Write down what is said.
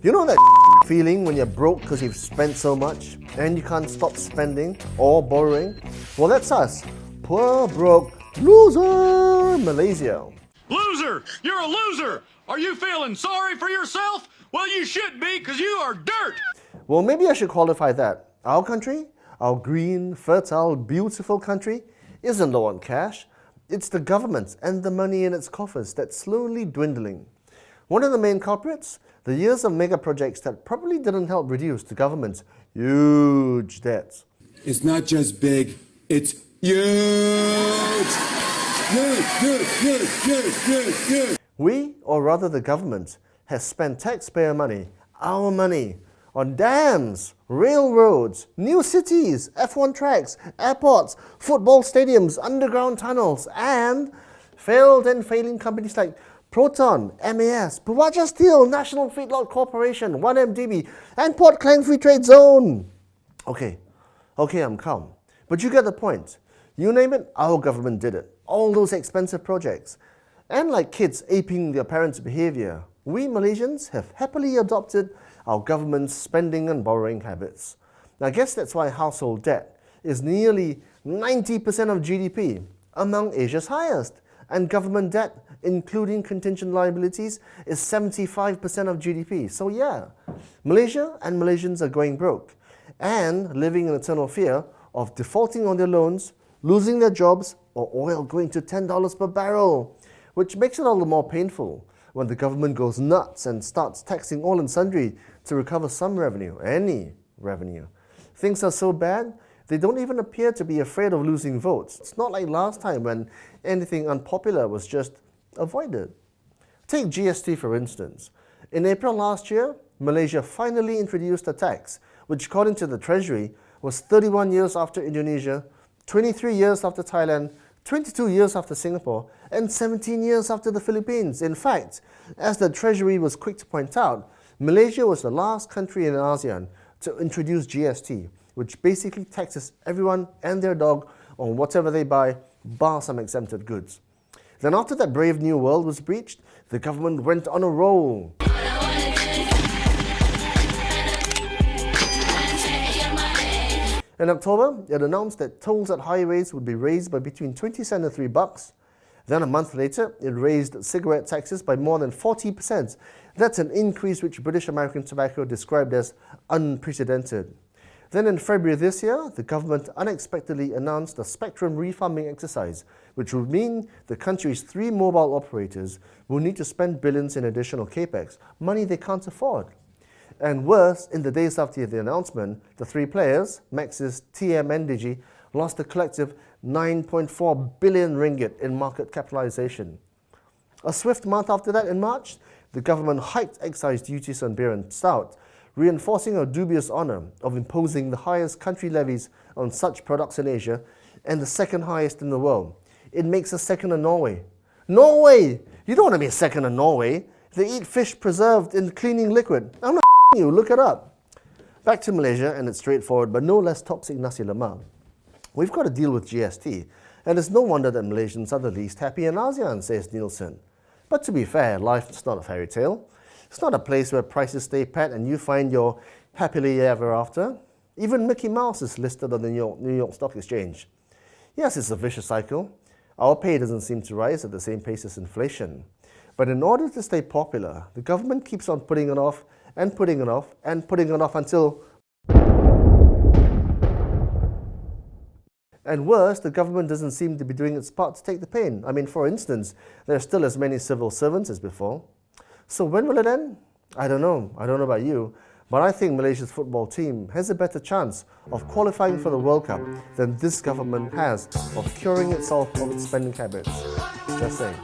You know that feeling when you're broke because you've spent so much and you can't stop spending or borrowing? Well, that's us. Poor, broke, loser, Malaysia. Loser! You're a loser! Are you feeling sorry for yourself? Well, you should be, because you are dirt! Well, maybe I should qualify that. Our country, our green, fertile, beautiful country, isn't low on cash. It's the government and the money in its coffers that's slowly dwindling. One of the main culprits? The years of mega projects that probably didn't help reduce the government's huge debts. It's not just big, it's huge! Huge! We, or rather the government, has spent taxpayer money, our money, on dams, railroads, new cities, F1 tracks, airports, football stadiums, underground tunnels, and failed and failing companies like Proton, MAS, Puwaja Steel, National Feedlot Corporation, 1MDB, and Port Klang Free Trade Zone. Okay, I'm calm. But you get the point. You name it, our government did it. All those expensive projects. And like kids aping their parents' behavior, we Malaysians have happily adopted our government's spending and borrowing habits. Now, I guess that's why household debt is nearly 90% of GDP, among Asia's highest. And government debt, including contingent liabilities, is 75% of GDP. So yeah, Malaysia and Malaysians are going broke and living in eternal fear of defaulting on their loans, losing their jobs, or oil going to $10 per barrel, which makes it all the more painful when the government goes nuts and starts taxing all and sundry to recover some revenue, any revenue. Things are so bad, they don't even appear to be afraid of losing votes. It's not like last time when anything unpopular was just avoided. Take GST for instance. In April last year, Malaysia finally introduced a tax, which according to the Treasury was 31 years after Indonesia, 23 years after Thailand, 22 years after Singapore, and 17 years after the Philippines. In fact, as the Treasury was quick to point out, Malaysia was the last country in ASEAN to introduce GST, which basically taxes everyone and their dog on whatever they buy, bar some exempted goods. Then after that brave new world was breached, the government went on a roll. In October, it announced that tolls at highways would be raised by between 20 cents and $3. Then a month later, it raised cigarette taxes by more than 40%. That's an increase which British American Tobacco described as unprecedented. Then in February this year, the government unexpectedly announced a spectrum refarming exercise, which would mean the country's 3 mobile operators will need to spend billions in additional capex, money they can't afford. And worse, in the days after the announcement, the 3 players, Maxis, TM and Digi, lost a collective 9.4 billion ringgit in market capitalization. A swift month after that, in March, the government hiked excise duties on beer and stout, reinforcing our dubious honour of imposing the highest country levies on such products in Asia and the second highest in the world. It makes us second to Norway. Norway! You don't want to be second to Norway. They eat fish preserved in cleaning liquid. I'm not you, look it up. Back to Malaysia and its straightforward but no less toxic nasi lemak. We've got to deal with GST, and it's no wonder that Malaysians are the least happy in ASEAN, says Nielsen. But to be fair, life's not a fairy tale. It's not a place where prices stay pat and you find your happily ever after. Even Mickey Mouse is listed on the New York Stock Exchange. Yes, it's a vicious cycle. Our pay doesn't seem to rise at the same pace as inflation. But in order to stay popular, the government keeps on putting it off and putting it off and putting it off until... And worse, the government doesn't seem to be doing its part to take the pain. I mean, for instance, there are still as many civil servants as before. So when will it end? I don't know. I don't know about you. But I think Malaysia's football team has a better chance of qualifying for the World Cup than this government has of curing itself of its spending habits. Just saying.